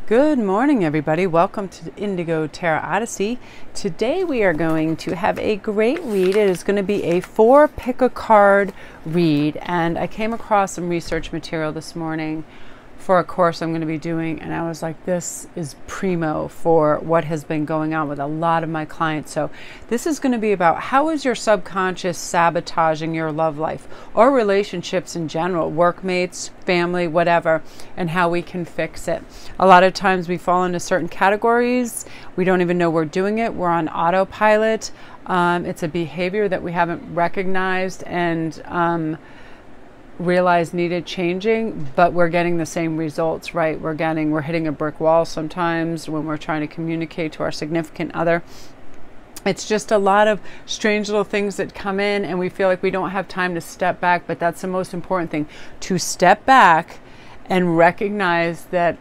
Good morning, everybody. Welcome to Indigo Tarot Odyssey. Today we are going to have a great read. It is going to be a 4 pick a card read, and I came across some research material this morning for a course I'm going to be doing, and I was like, this is primo for what has been going on with a lot of my clients. So this is going to be about how is your subconscious sabotaging your love life or relationships in general, workmates, family, whatever, and how we can fix it. A lot of times we fall into certain categories. We don't even know we're doing it. We're on autopilot. It's a behavior that we haven't recognized and realized needed changing, but we're getting the same results, right? We're hitting a brick wall sometimes when we're trying to communicate to our significant other. It's just a lot of strange little things that come in, and we feel like we don't have time to step back, but that's the most important thing, to step back and recognize that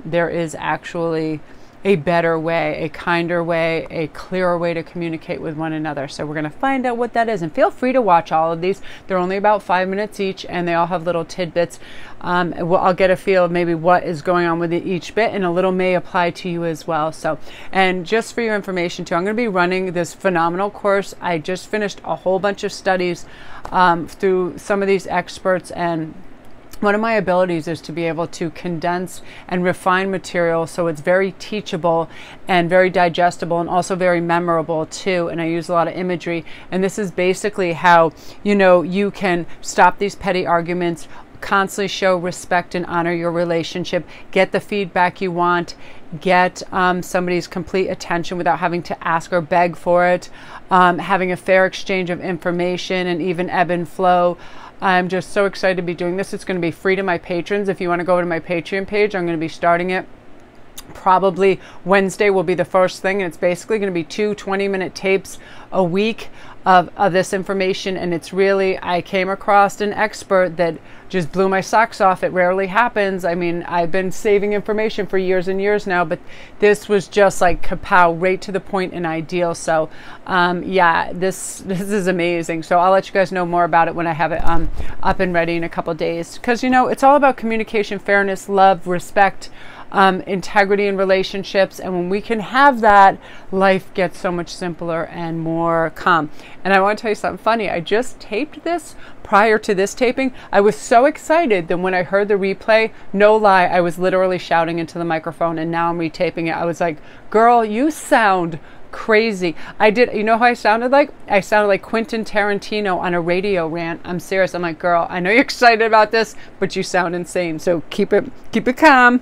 there is actually a better way, a kinder way, a clearer way to communicate with one another. So we're going to find out what that is, and feel free to watch all of these. They're only about 5 minutes each, and they all have little tidbits. I'll get a feel of maybe what is going on with each bit, and a little may apply to you as well. So, and just for your information too, I'm going to be running this phenomenal course. I just finished a whole bunch of studies through some of these experts, and one of my abilities is to be able to condense and refine material so it's very teachable and very digestible and also very memorable too. And I use a lot of imagery. And this is basically how, you can stop these petty arguments, constantly show respect and honor your relationship, get the feedback you want, get somebody's complete attention without having to ask or beg for it, having a fair exchange of information and even ebb and flow. I'm just so excited to be doing this. It's going to be free to my patrons. If you want to go to my Patreon page, I'm going to be starting it. Probably Wednesday will be the first thing, and it's basically going to be 2 20-minute tapes a week of this information. And it's really, I came across an expert that just blew my socks off. It rarely happens. I mean, I've been saving information for years and years now, but this was just like kapow, right to the point and ideal. So yeah, this is amazing. So I'll let you guys know more about it when I have it up and ready in a couple days, because it's all about communication, fairness, love, respect, integrity in relationships. And when we can have that, life gets so much simpler and more calm. And I want to tell you something funny. I just taped this prior to this taping. I was so excited that when I heard the replay, no lie, I was literally shouting into the microphone, and now I'm retaping it. I was like, girl, you sound crazy. I did. You know how I sounded like? I sounded like Quentin Tarantino on a radio rant. I'm serious. I'm like, girl, I know you're excited about this, but you sound insane. So keep it calm.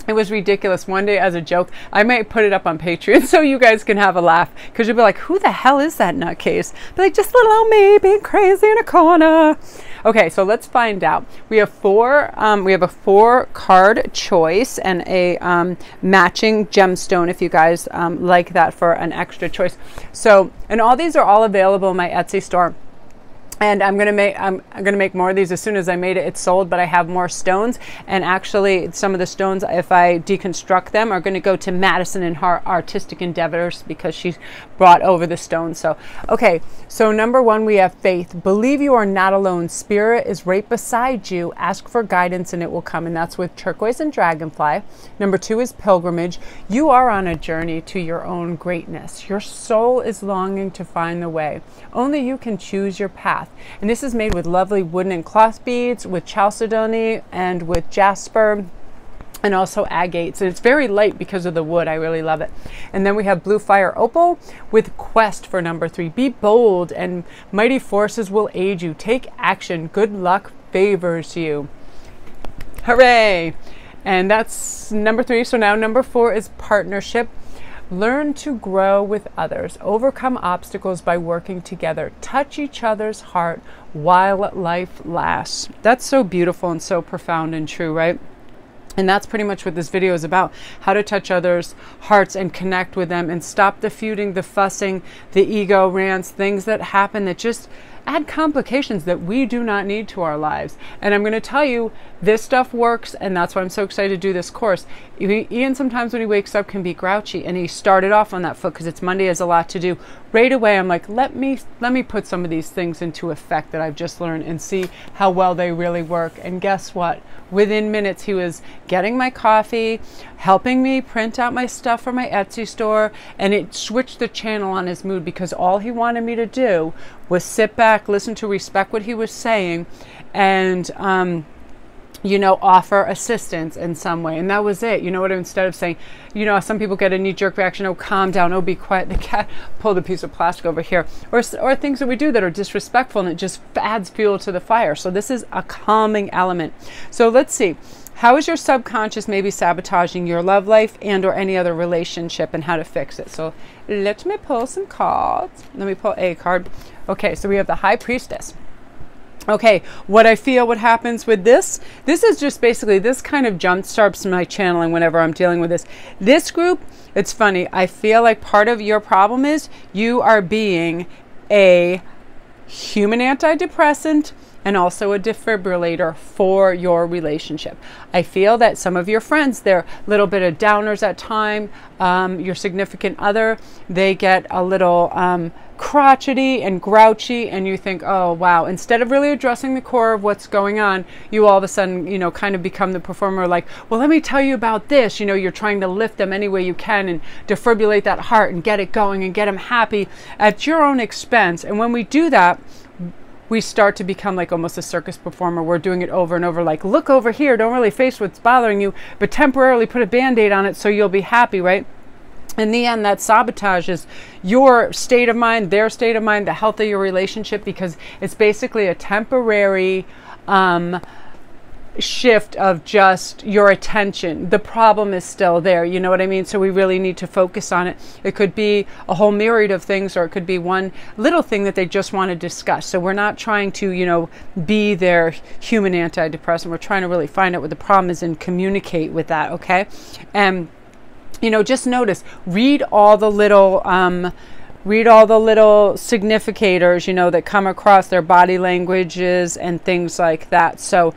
It was ridiculous. One day, as a joke, I might put it up on Patreon so you guys can have a laugh, because you'll be like, who the hell is that nutcase? Be like, just little old me being crazy in a corner. Okay, so let's find out. We have a 4 card choice and a matching gemstone, if you guys like that for an extra choice. So, and all these are all available in my Etsy store. And I'm gonna make more of these. As soon as I made it, it's sold, but I have more stones. And actually, some of the stones, if I deconstruct them, are gonna go to Madison and her artistic endeavors, because she's brought over the stones. So, okay, so number 1, we have faith. Believe you are not alone. Spirit is right beside you. Ask for guidance and it will come. And that's with turquoise and dragonfly. Number 2 is pilgrimage. You are on a journey to your own greatness. Your soul is longing to find the way. Only you can choose your path. And this is made with lovely wooden and cloth beads, with chalcedony and with jasper, and also agates. And it's very light because of the wood. I really love it. And then we have blue fire opal with quest for number 3. Be bold, and mighty forces will aid you. Take action. Good luck favors you. Hooray! And that's number 3. So now number 4 is partnership. Learn to grow with others. Overcome obstacles by working together. Touch each other's heart while life lasts. That's so beautiful and so profound and true, right? And that's pretty much what this video is about. How to touch others' hearts and connect with them and stop the feuding, the fussing, the ego rants, things that happen that just add complications that we do not need to our lives. And I'm going to tell you, this stuff works, and that's why I'm so excited to do this course. Ian sometimes when he wakes up can be grouchy, and he started off on that foot because it's Monday, has a lot to do. Right away I'm like, let me put some of these things into effect that I've just learned and see how well they really work. And guess what? Within minutes he was getting my coffee, helping me print out my stuff for my Etsy store, and it switched the channel on his mood because all he wanted me to do was sit back, listen to, respect what he was saying, and you know, offer assistance in some way. And that was it. You know what? Instead of saying, you know, some people get a knee-jerk reaction, oh, calm down, oh, be quiet, the cat pulled a piece of plastic over here, or things that we do that are disrespectful, and it just adds fuel to the fire. So this is a calming element. So let's see. How is your subconscious maybe sabotaging your love life and or any other relationship, and how to fix it? So let me pull some cards. Let me pull a card. Okay, so we have the High Priestess. Okay, what I feel, what happens with this is just basically, this kind of jump starts my channeling whenever I'm dealing with this. This group, it's funny, I feel like part of your problem is you are being a human antidepressant and also a defibrillator for your relationship. I feel that some of your friends, they're a little bit of downers at time. Your significant other, they get a little crotchety and grouchy, and you think, oh wow, instead of really addressing the core of what's going on, you all of a sudden, you know, kind of become the performer, like, well, let me tell you about this. You know, you're trying to lift them any way you can and defibrillate that heart and get it going and get them happy at your own expense. And when we do that, we start to become like almost a circus performer. We're doing it over and over, like, look over here, don't really face what's bothering you, but temporarily put a band-aid on it so you'll be happy, right? In the end, that sabotages your state of mind, their state of mind, the health of your relationship, because it's basically a temporary shift of just your attention. The problem is still there, you know what I mean? So we really need to focus on it. It could be a whole myriad of things, or it could be one little thing that they just want to discuss. So we're not trying to, you know, be their human antidepressant. We're trying to really find out what the problem is and communicate with that, okay? And you know, just notice, read all the little significators, you know, that come across, their body languages and things like that. So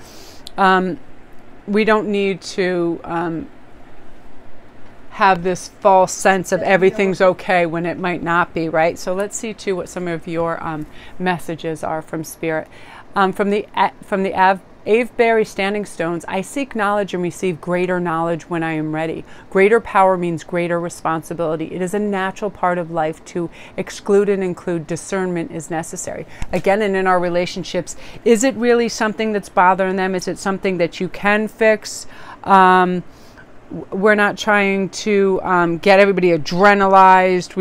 we don't need to have this false sense of everything's okay when it might not be, right? So let's see too what some of your messages are from Spirit. From the Avebury Standing Stones, I seek knowledge and receive greater knowledge when I am ready. Greater power means greater responsibility. It is a natural part of life to exclude and include. Discernment is necessary. Again, and in our relationships, is it really something that's bothering them? Is it something that you can fix? We're not trying to get everybody adrenalized.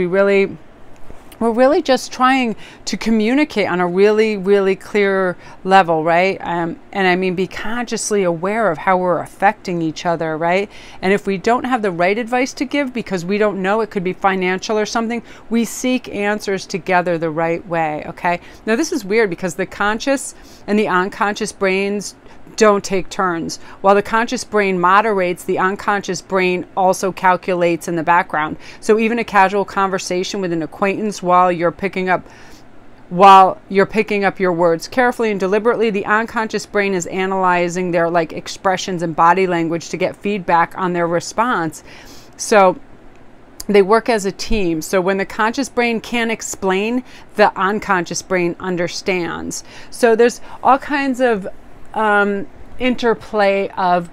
We're really just trying to communicate on a really, really clear level, right? And I mean, be consciously aware of how we're affecting each other, right? And if we don't have the right advice to give because we don't know, it could be financial or something, we seek answers together the right way, okay? Now, this is weird because the conscious and the unconscious brains don't take turns. While the conscious brain moderates, the unconscious brain also calculates in the background. So even a casual conversation with an acquaintance while you're picking up your words carefully and deliberately, the unconscious brain is analyzing their like expressions and body language to get feedback on their response. So they work as a team. So when the conscious brain can't explain, the unconscious brain understands. So there's all kinds of interplay of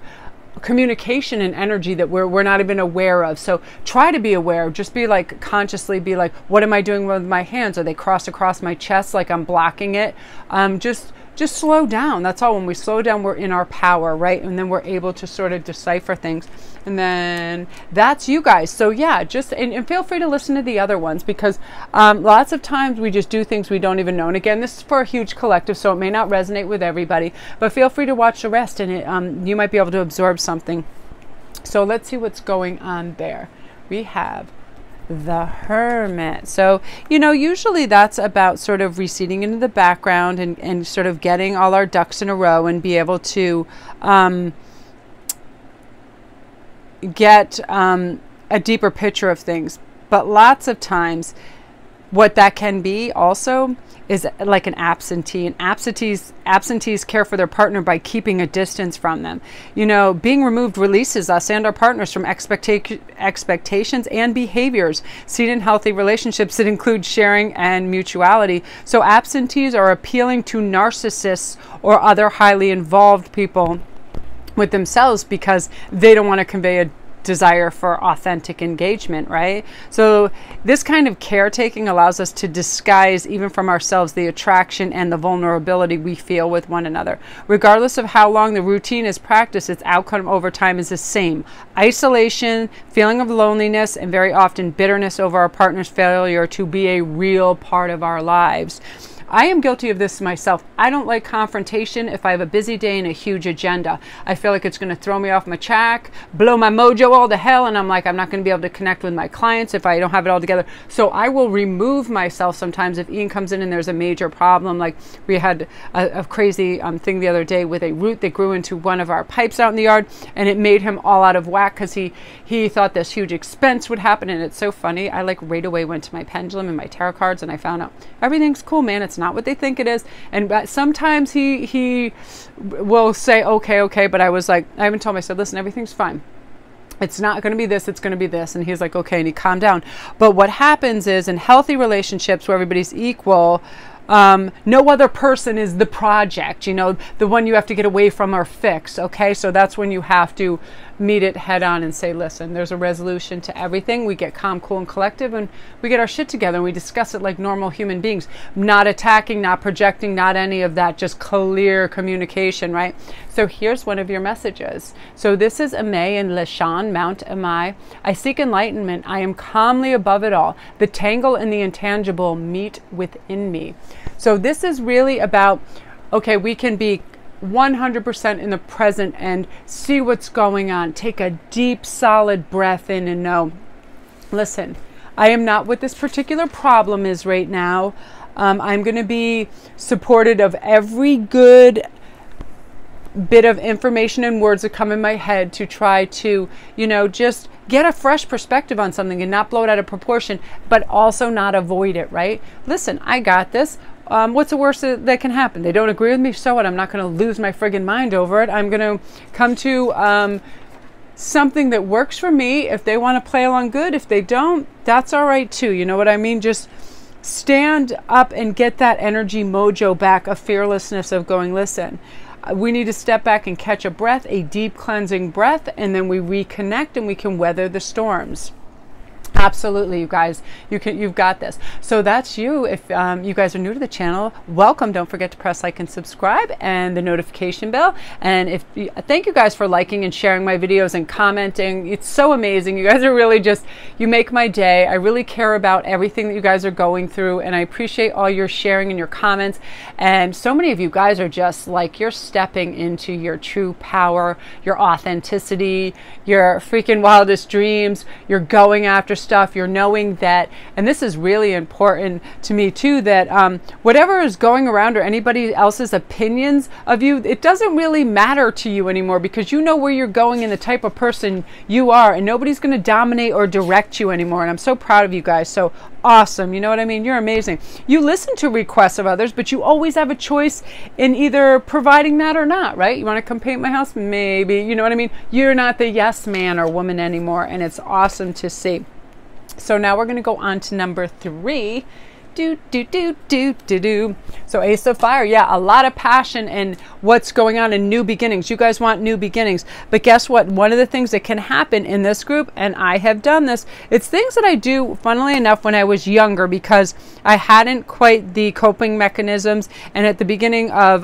communication and energy that we're not even aware of. So try to be aware. Just be like, consciously be like, what am I doing with my hands? Are they crossed across my chest like I'm blocking it? Just slow down. That's all. When we slow down, we're in our power, right? And then we're able to sort of decipher things. And then that's you guys. So yeah, just and feel free to listen to the other ones, because lots of times we just do things we don't even know. And again, this is for a huge collective, so it may not resonate with everybody, but feel free to watch the rest, and you might be able to absorb something. So let's see what's going on there. We have the Hermit. So, you know, usually that's about sort of receding into the background and sort of getting all our ducks in a row and be able to get a deeper picture of things. But lots of times what that can be also is like an absentee. And absentees care for their partner by keeping a distance from them. You know, being removed releases us and our partners from expectations and behaviors seen in healthy relationships that include sharing and mutuality. So absentees are appealing to narcissists or other highly involved people with themselves because they don't want to convey a desire for authentic engagement, right? So this kind of caretaking allows us to disguise, even from ourselves, the attraction and the vulnerability we feel with one another. Regardless of how long the routine is practiced, its outcome over time is the same: isolation, feeling of loneliness, and very often bitterness over our partner's failure to be a real part of our lives. I am guilty of this myself. I don't like confrontation if I have a busy day and a huge agenda. I feel like it's going to throw me off my track, blow my mojo all to hell, and I'm like, I'm not going to be able to connect with my clients if I don't have it all together. So I will remove myself sometimes if Ian comes in and there's a major problem. Like we had a crazy thing the other day with a root that grew into one of our pipes out in the yard, and it made him all out of whack because he thought this huge expense would happen. And it's so funny. I like right away went to my pendulum and my tarot cards, and I found out everything's cool, man. It's not what they think it is. And sometimes he will say okay, but I was like, I haven't told him. I said, listen, everything's fine. It's not going to be this, it's going to be this. And he's like, okay, and he calmed down. But what happens is, in healthy relationships where everybody's equal, no other person is the project, you know, the one you have to get away from or fix. Okay, so that's when you have to meet it head on and say, listen, there's a resolution to everything. We get calm, cool, and collective, and we get our shit together and we discuss it like normal human beings, not attacking, not projecting, not any of that, just clear communication, right? So here's one of your messages. So this is Amay and Leshan, Mount Amai. I seek enlightenment. I am calmly above it all. The tangle and the intangible meet within me. So this is really about, okay, we can be 100% in the present and see what's going on. Take a deep, solid breath in and know, listen, I am not what this particular problem is right now. I'm going to be supported of every good bit of information and words that come in my head to try to, you know, just get a fresh perspective on something and not blow it out of proportion, but also not avoid it, right? Listen, I got this. What's the worst that can happen? They don't agree with me, so what? I'm not going to lose my friggin' mind over it. I'm going to come to something that works for me. If they want to play along, good. If they don't, that's all right too. You know what I mean? Just stand up and get that energy mojo back, a fearlessness of going, listen, we need to step back and catch a breath, a deep cleansing breath, and then we reconnect and we can weather the storms. Absolutely, you guys, you've got this. So that's you. If you guys are new to the channel, welcome. Don't forget to press like and subscribe and the notification bell. And thank you guys for liking and sharing my videos and commenting. It's so amazing. You guys are really just, you make my day. I really care about everything that you guys are going through, and I appreciate all your sharing and your comments. And so many of you guys are just like, you're stepping into your true power, your authenticity, your freaking wildest dreams. You're going after stuff. You're knowing that, and this is really important to me too, that whatever is going around or anybody else's opinions of you, it doesn't really matter to you anymore, because you know where you're going and the type of person you are, and nobody's going to dominate or direct you anymore. And I'm so proud of you guys. So awesome. You know what I mean? You're amazing. You listen to requests of others, but you always have a choice in either providing that or not, right? You want to come paint my house? Maybe. You know what I mean? You're not the yes man or woman anymore, and it's awesome to see. So now we're going to go on to number 3. So Ace of Fire, yeah, a lot of passion and what's going on in new beginnings. You guys want new beginnings. But guess what? One of the things that can happen in this group, and I have done this, it's things that I do, funnily enough, when I was younger, because I hadn't quite the coping mechanisms. And at the beginning of,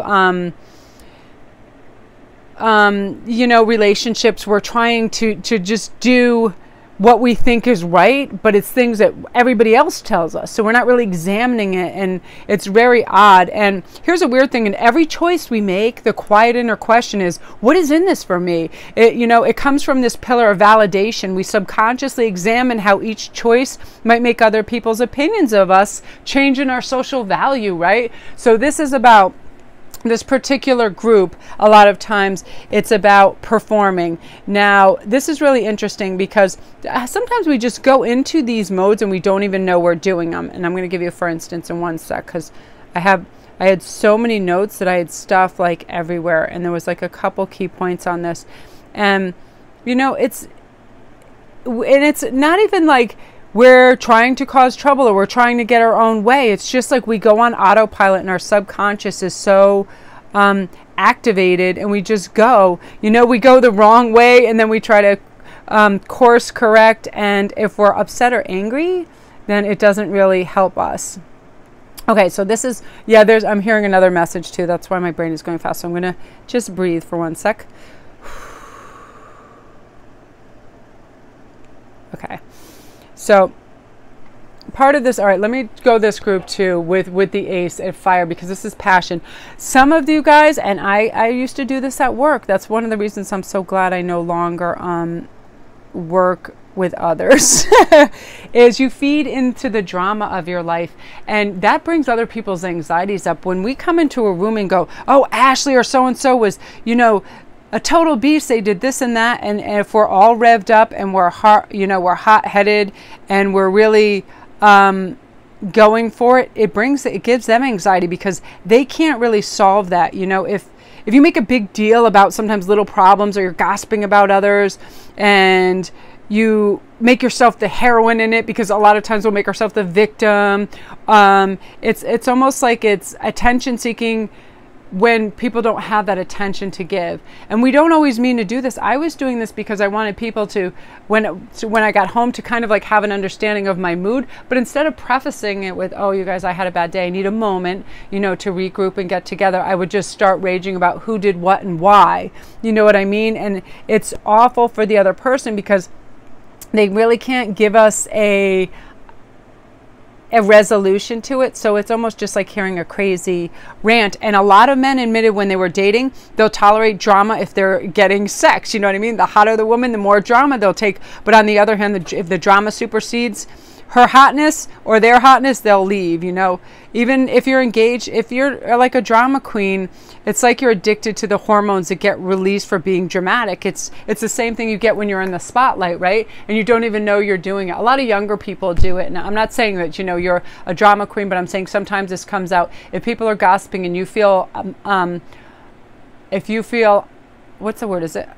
you know, relationships, we're trying to just do what we think is right, but it's things that everybody else tells us. So we're not really examining it, and it's very odd. And here's a weird thing. In every choice we make, the quiet inner question is, what is in this for me? You know, it comes from this pillar of validation. We subconsciously examine how each choice might make other people's opinions of us change in our social value, right? So this is about this particular group, a lot of times it's about performing. Now, this is really interesting because sometimes we just go into these modes and we don't even know we're doing them. And I'm going to give you, for instance, in one sec, because I had so many notes that I had stuff like everywhere, and there was like a couple key points on this. And you know, it's not even like we're trying to cause trouble or we're trying to get our own way. It's just like we go on autopilot and our subconscious is so activated, and we just go, you know, we go the wrong way, and then we try to course correct. And if we're upset or angry, then it doesn't really help us. Okay, so this is, yeah, I'm hearing another message too. That's why my brain is going fast. So I'm going to just breathe for one sec. Okay. So part of this, all right, let me go this group too with the ace at fire, because this is passion. Some of you guys, and I used to do this at work. That's one of the reasons I'm so glad I no longer work with others, is you feed into the drama of your life, and that brings other people's anxieties up. When we come into a room and go, oh, Ashley or so-and-so was, you know, a total beast, they did this and that, and if we're all revved up and we're hot-headed and we're really going for it, it gives them anxiety, because they can't really solve that. You know, if you make a big deal about sometimes little problems, or you're gossiping about others, and you make yourself the heroine in it, because a lot of times we'll make ourselves the victim. It's almost like it's attention seeking when people don't have that attention to give. And we don't always mean to do this. I was doing this because I wanted people to, when I got home, to kind of like have an understanding of my mood. But instead of prefacing it with, oh, you guys, I had a bad day, I need a moment, you know, to regroup and get together, I would just start raging about who did what and why. You know what I mean? And it's awful for the other person, because they really can't give us a resolution to it. So it's almost just like hearing a crazy rant. And a lot of men admitted when they were dating, they'll tolerate drama if they're getting sex. You know what I mean? The hotter the woman, the more drama they'll take. But on the other hand, if the drama supersedes her hotness or their hotness, they'll leave. You know, even if you're engaged, if you're like a drama queen, it's like you're addicted to the hormones that get released for being dramatic. It's the same thing you get when you're in the spotlight, right? And you don't even know you're doing it. A lot of younger people do it. Now, I'm not saying that, you know, you're a drama queen, but I'm saying sometimes this comes out. If people are gossiping and you feel, if you feel, what's the word? Is it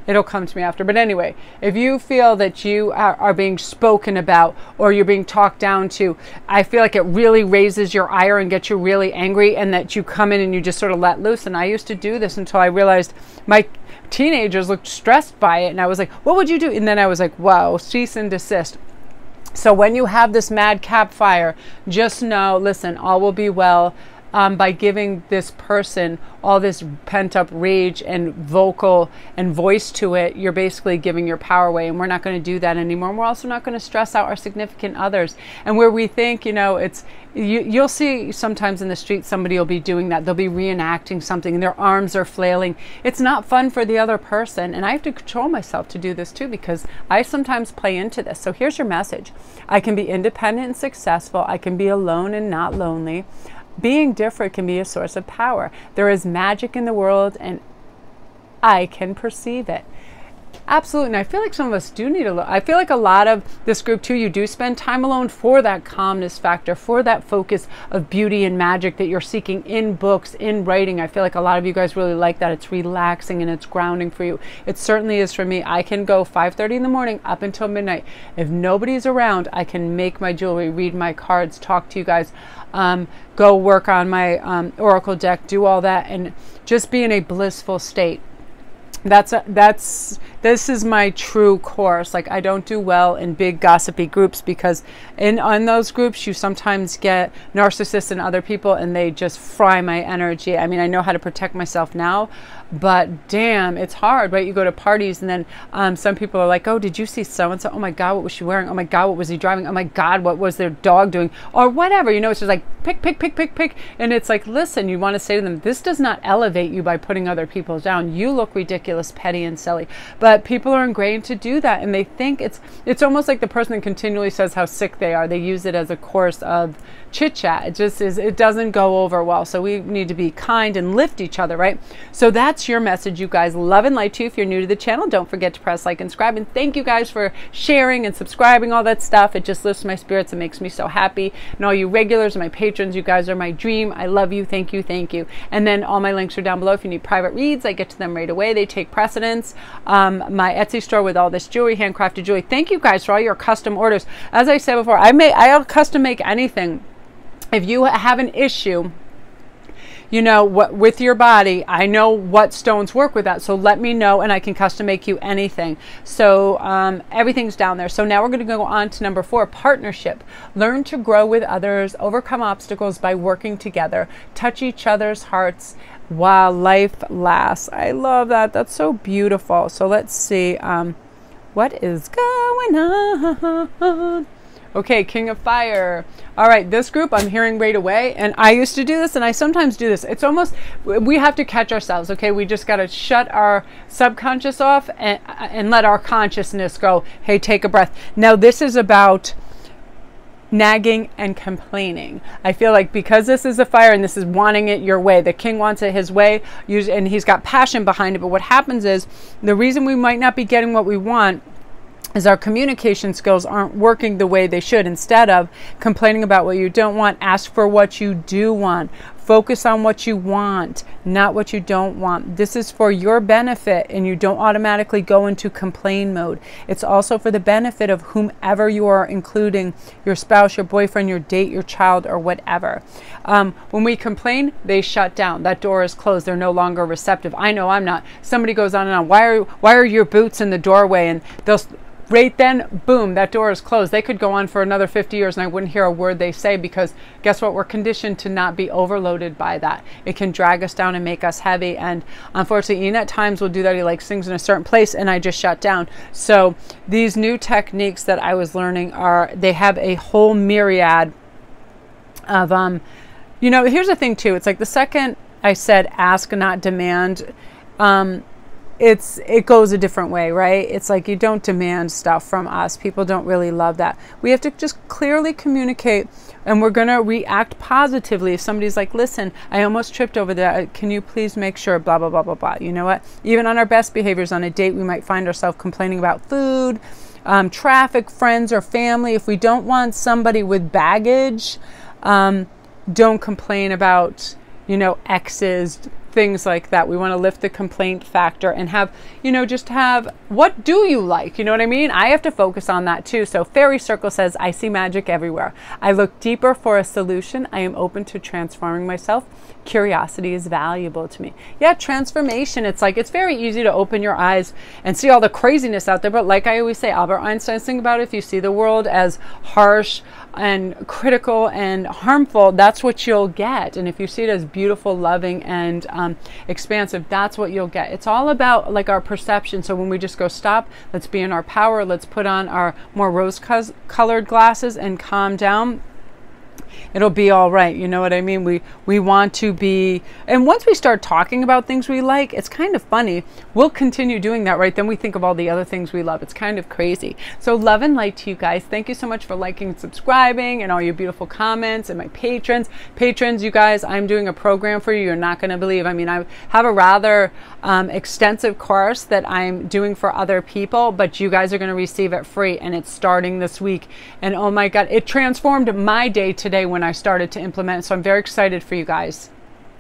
it'll come to me after. But anyway, if you feel that you are being spoken about, or you're being talked down to, I feel like it really raises your ire and gets you really angry, and that you come in and you just sort of let loose. And I used to do this until I realized my teenagers looked stressed by it, and I was like, what would you do? And then I was like, wow, cease and desist. So when you have this madcap fire, just know, listen, all will be well. By giving this person all this pent-up rage and vocal and voice to it, you're basically giving your power away, and we're not going to do that anymore. And we're also not going to stress out our significant others. And where we think, you know, it's you'll see sometimes in the street somebody will be doing that. They'll be reenacting something and their arms are flailing. It's not fun for the other person. And I have to control myself to do this too, because I sometimes play into this. So here's your message. I can be independent and successful. I can be alone and not lonely. Being different can be a source of power. There is magic in the world, and I can perceive it. Absolutely. And I feel like some of us do need I feel like a lot of this group too, you do spend time alone for that calmness factor, for that focus of beauty and magic that you're seeking in books, in writing. I feel like a lot of you guys really like that. It's relaxing and it's grounding for you. It certainly is for me. I can go 5:30 in the morning up until midnight. If nobody's around, I can make my jewelry, read my cards, talk to you guys, go work on my oracle deck, do all that, and just be in a blissful state. This is my true course. Like, I don't do well in big gossipy groups, because on those groups you sometimes get narcissists and other people, and they just fry my energy. I mean, I know how to protect myself now, but damn, it's hard, right? You go to parties and then some people are like, oh, did you see so-and-so? Oh my God, what was she wearing? Oh my God, what was he driving? Oh my God, what was their dog doing? Or whatever, you know, it's just like pick. And it's like, listen, you want to say to them, this does not elevate you by putting other people down. You look ridiculous, petty, and silly. But But people are ingrained to do that, and they think it's almost like the person that continually says how sick they are. They use it as a course of chit chat. It just is, it doesn't go over well. So we need to be kind and lift each other, right? So that's your message, you guys. Love and light to you. If you're new to the channel, don't forget to press like and subscribe. And thank you guys for sharing and subscribing, all that stuff. It just lifts my spirits. It makes me so happy. And all you regulars and my patrons, you guys are my dream. I love you. Thank you. Thank you. And then all my links are down below. If you need private reads, I get to them right away. They take precedence. My Etsy store with all this jewelry, handcrafted jewelry. Thank you guys for all your custom orders. As I said before, I'll custom make anything. If you have an issue, you know, with your body, I know what stones work with that. So let me know and I can custom make you anything. So everything's down there. So now we're going to go on to number 4, partnership. Learn to grow with others, overcome obstacles by working together, touch each other's hearts while life lasts. I love that. That's so beautiful. So let's see. What is going on? Okay, King of Fire. All right, this group I'm hearing right away, and I used to do this, and I sometimes do this. It's almost, we have to catch ourselves, okay? We just got to shut our subconscious off and let our consciousness go, hey, take a breath. Now, this is about nagging and complaining. I feel like because this is a fire and this is wanting it your way, the king wants it his way, and he's got passion behind it, but what happens is the reason we might not be getting what we want is our communication skills aren't working the way they should. Instead of complaining about what you don't want, ask for what you do want. Focus on what you want, not what you don't want. This is for your benefit, and you don't automatically go into complain mode. It's also for the benefit of whomever you are, including your spouse, your boyfriend, your date, your child, or whatever. When we complain, they shut down. That door is closed. They're no longer receptive. I know I'm not. Somebody goes on and on. Why are your boots in the doorway? And they'll right then, boom, that door is closed. They could go on for another 50 years and I wouldn't hear a word they say, because guess what? We're conditioned to not be overloaded by that. It can drag us down and make us heavy. And unfortunately, Ian at times will do that. He likes things in a certain place and I just shut down. So these new techniques that I was learning they have a whole myriad of, you know, here's the thing too. It's like the second I said, ask, not demand, it goes a different way, right? It's like you don't demand stuff from us. People don't really love that. We have to just clearly communicate, and we're going to react positively. If somebody's like, listen, I almost tripped over that. Can you please make sure, blah, blah, blah, blah, blah. You know what? Even on our best behaviors on a date, we might find ourselves complaining about food, traffic, friends, or family. If we don't want somebody with baggage, don't complain about, you know, exes, things like that. We want to lift the complaint factor and have, you know, just have, what do you like? You know what I mean? I have to focus on that too. So Fairy Circle says, I see magic everywhere. I look deeper for a solution. I am open to transforming myself. Curiosity is valuable to me. Yeah, transformation. It's like, it's very easy to open your eyes and see all the craziness out there. But like I always say, Albert Einstein's thing about it, if you see the world as harsh and critical and harmful, that's what you'll get. And if you see it as beautiful, loving, and expansive, that's what you'll get. It's all about like our perception. So when we just go, stop, let's be in our power, let's put on our more rose-colored glasses and calm down, it'll be all right. You know what I mean? We want to be, and once we start talking about things we like, it's kind of funny. We'll continue doing that, right? Then we think of all the other things we love. It's kind of crazy. So love and light to you guys. Thank you so much for liking and subscribing and all your beautiful comments, and my patrons, you guys, I'm doing a program for you. You're not going to believe. I mean, I have a rather extensive course that I'm doing for other people, but you guys are going to receive it free, and it's starting this week. And oh my God, it transformed my day today when I started to implement it. So I'm very excited for you guys.